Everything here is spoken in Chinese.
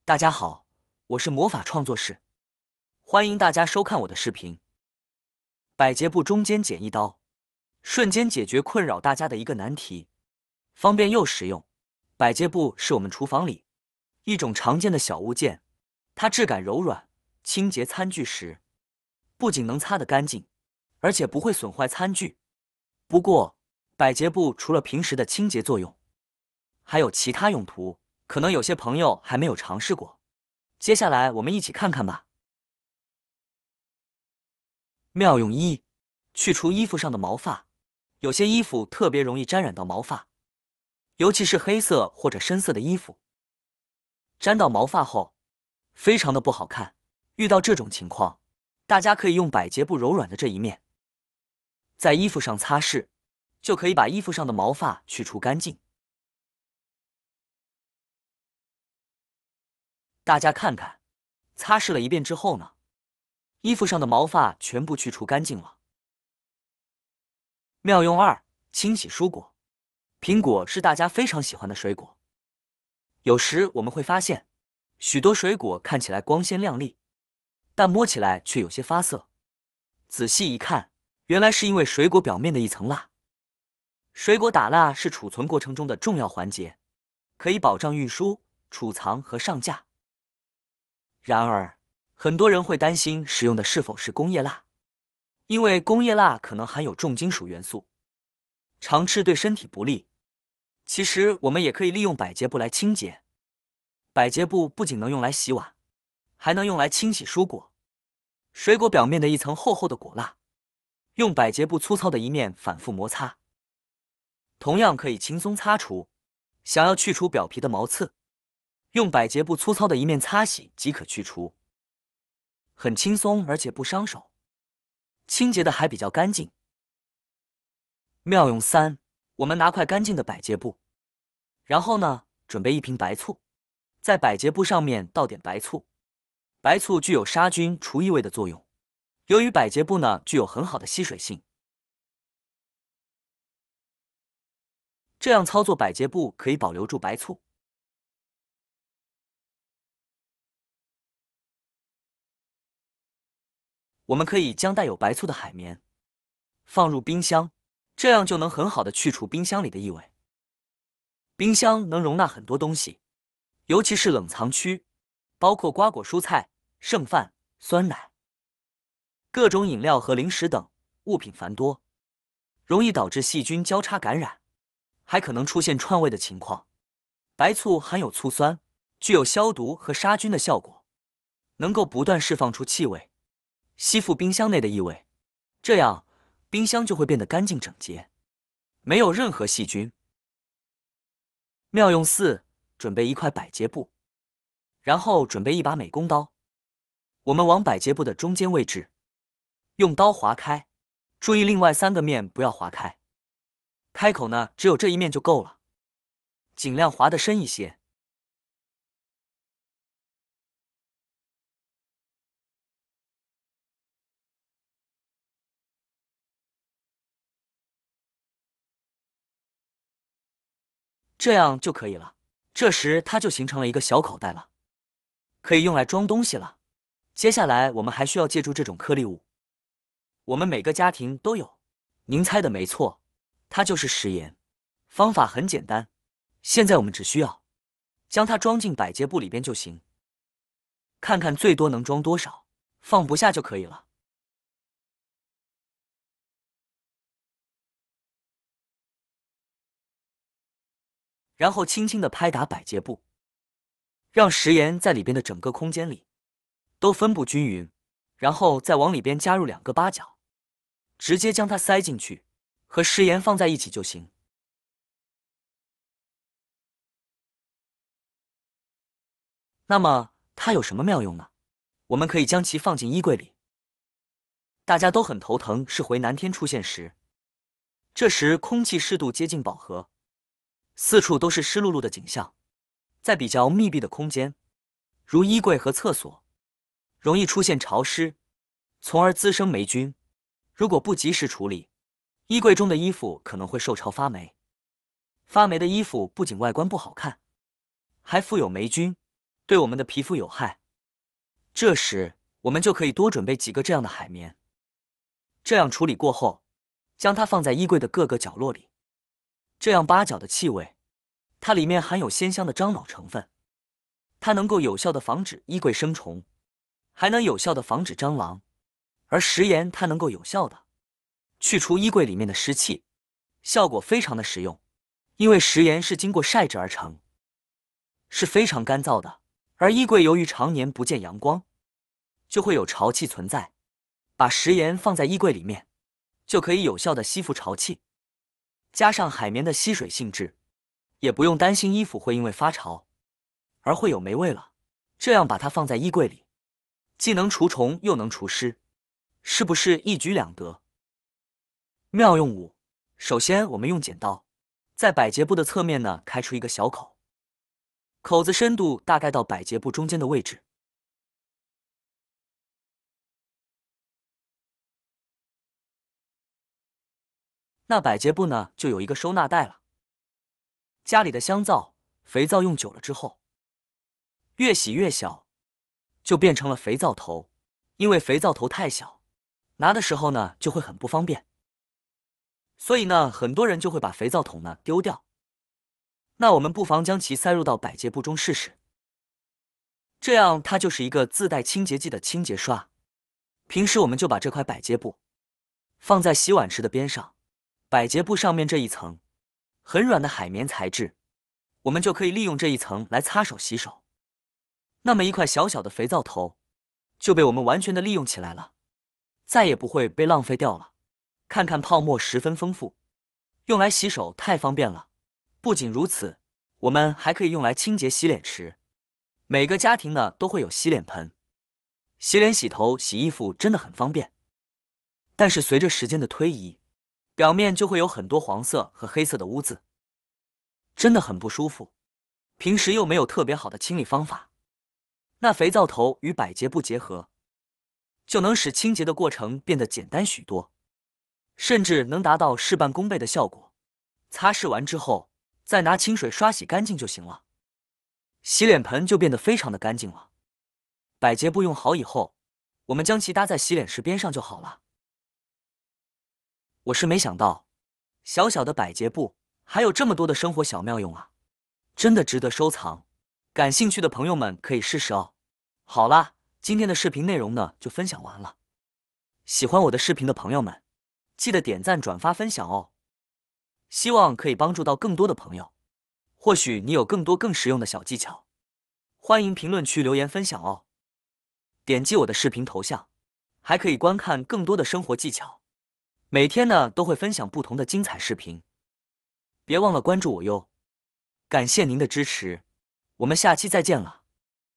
大家好，我是魔法创作室，欢迎大家收看我的视频。百洁布中间剪一刀，瞬间解决困扰大家的一个难题，方便又实用。百洁布是我们厨房里一种常见的小物件，它质感柔软，清洁餐具时不仅能擦得干净，而且不会损坏餐具。不过，百洁布除了平时的清洁作用，还有其他用途，可能有些朋友还没有尝试过。接下来我们一起看看吧。妙用一：去除衣服上的毛发。有些衣服特别容易沾染到毛发，尤其是黑色或者深色的衣服，沾到毛发后非常的不好看。遇到这种情况，大家可以用百洁布柔软的这一面，在衣服上擦拭，就可以把衣服上的毛发去除干净。大家看看，擦拭了一遍之后呢，衣服上的毛发全部去除干净了。妙用二：清洗蔬果。苹果是大家非常喜欢的水果，有时我们会发现，许多水果看起来光鲜亮丽，但摸起来却有些发涩。仔细一看，原来是因为水果表面的一层蜡。水果打蜡是储存过程中的重要环节，可以保障运输、储藏和上架。然而，很多人会担心使用的是否是工业蜡，因为工业蜡可能含有重金属元素，常吃对身体不利。其实我们也可以利用百洁布来清洁。百洁布不仅能用来洗碗，还能用来清洗蔬果。水果表面的一层厚厚的果蜡，用百洁布粗糙的一面反复摩擦，同样可以轻松擦除。想要去除表皮的毛刺，用百洁布粗糙的一面擦洗即可去除，很轻松而且不伤手，清洁的还比较干净。妙用三：我们拿块干净的百洁布，然后呢，准备一瓶白醋，在百洁布上面倒点白醋。白醋具有杀菌除异味的作用，由于百洁布呢具有很好的吸水性，这样操作百洁布可以保留住白醋。我们可以将带有白醋的海绵放入冰箱，这样就能很好的去除冰箱里的异味。冰箱能容纳很多东西，尤其是冷藏区，包括瓜果蔬菜、剩饭、酸奶、各种饮料和零食等物品繁多，容易导致细菌交叉感染，还可能出现串味的情况。白醋含有醋酸，具有消毒和杀菌的效果，能够不断释放出气味，吸附冰箱内的异味，这样冰箱就会变得干净整洁，没有任何细菌。妙用四：准备一块百洁布，然后准备一把美工刀。我们往百洁布的中间位置用刀划开，注意另外3个面不要划开，开口呢只有这一面就够了，尽量划得深一些。这样就可以了。这时它就形成了一个小口袋了，可以用来装东西了。接下来我们还需要借助这种颗粒物，我们每个家庭都有。您猜的没错，它就是食盐。方法很简单，现在我们只需要将它装进百洁布里边就行。看看最多能装多少，放不下就可以了。然后轻轻地拍打百洁布，让食盐在里边的整个空间里都分布均匀，然后再往里边加入2个八角，直接将它塞进去，和食盐放在一起就行。那么它有什么妙用呢？我们可以将其放进衣柜里。大家都很头疼是回南天出现时，这时空气湿度接近饱和，四处都是湿漉漉的景象，在比较密闭的空间，如衣柜和厕所，容易出现潮湿，从而滋生霉菌。如果不及时处理，衣柜中的衣服可能会受潮发霉。发霉的衣服不仅外观不好看，还富有霉菌，对我们的皮肤有害。这时，我们就可以多准备几个这样的海绵。这样处理过后，将它放在衣柜的各个角落里。这样八角的气味，它里面含有鲜香的樟脑成分，它能够有效的防止衣柜生虫，还能有效的防止蟑螂。而食盐它能够有效的去除衣柜里面的湿气，效果非常的实用。因为食盐是经过晒制而成，是非常干燥的，而衣柜由于常年不见阳光，就会有潮气存在。把食盐放在衣柜里面，就可以有效的吸附潮气，加上海绵的吸水性质，也不用担心衣服会因为发潮而会有霉味了。这样把它放在衣柜里，既能除虫又能除湿，是不是一举两得？妙用5。首先，我们用剪刀在百洁布的侧面呢开出一个小口，口子深度大概到百洁布中间的位置。那百洁布呢就有一个收纳袋了。家里的香皂、肥皂用久了之后，越洗越小，就变成了肥皂头。因为肥皂头太小，拿的时候呢就会很不方便，所以呢很多人就会把肥皂桶呢丢掉。那我们不妨将其塞入到百洁布中试试，这样它就是一个自带清洁剂的清洁刷。平时我们就把这块百洁布放在洗碗池的边上，百洁布上面这一层很软的海绵材质，我们就可以利用这一层来擦手洗手。那么一块小小的肥皂头就被我们完全的利用起来了，再也不会被浪费掉了。看看泡沫十分丰富，用来洗手太方便了。不仅如此，我们还可以用来清洁洗脸池。每个家庭呢都会有洗脸盆，洗脸、洗头、洗衣服真的很方便。但是随着时间的推移，表面就会有很多黄色和黑色的污渍，真的很不舒服。平时又没有特别好的清理方法，那肥皂头与百洁布结合，就能使清洁的过程变得简单许多，甚至能达到事半功倍的效果。擦拭完之后，再拿清水刷洗干净就行了，洗脸盆就变得非常的干净了。百洁布用好以后，我们将其搭在洗脸池边上就好了。我是没想到，小小的百洁布还有这么多的生活小妙用啊，真的值得收藏。感兴趣的朋友们可以试试哦。好啦，今天的视频内容呢就分享完了。喜欢我的视频的朋友们，记得点赞、转发、分享哦。希望可以帮助到更多的朋友。或许你有更多更实用的小技巧，欢迎评论区留言分享哦。点击我的视频头像，还可以观看更多的生活技巧。每天呢都会分享不同的精彩视频，别忘了关注我哟。感谢您的支持，我们下期再见了。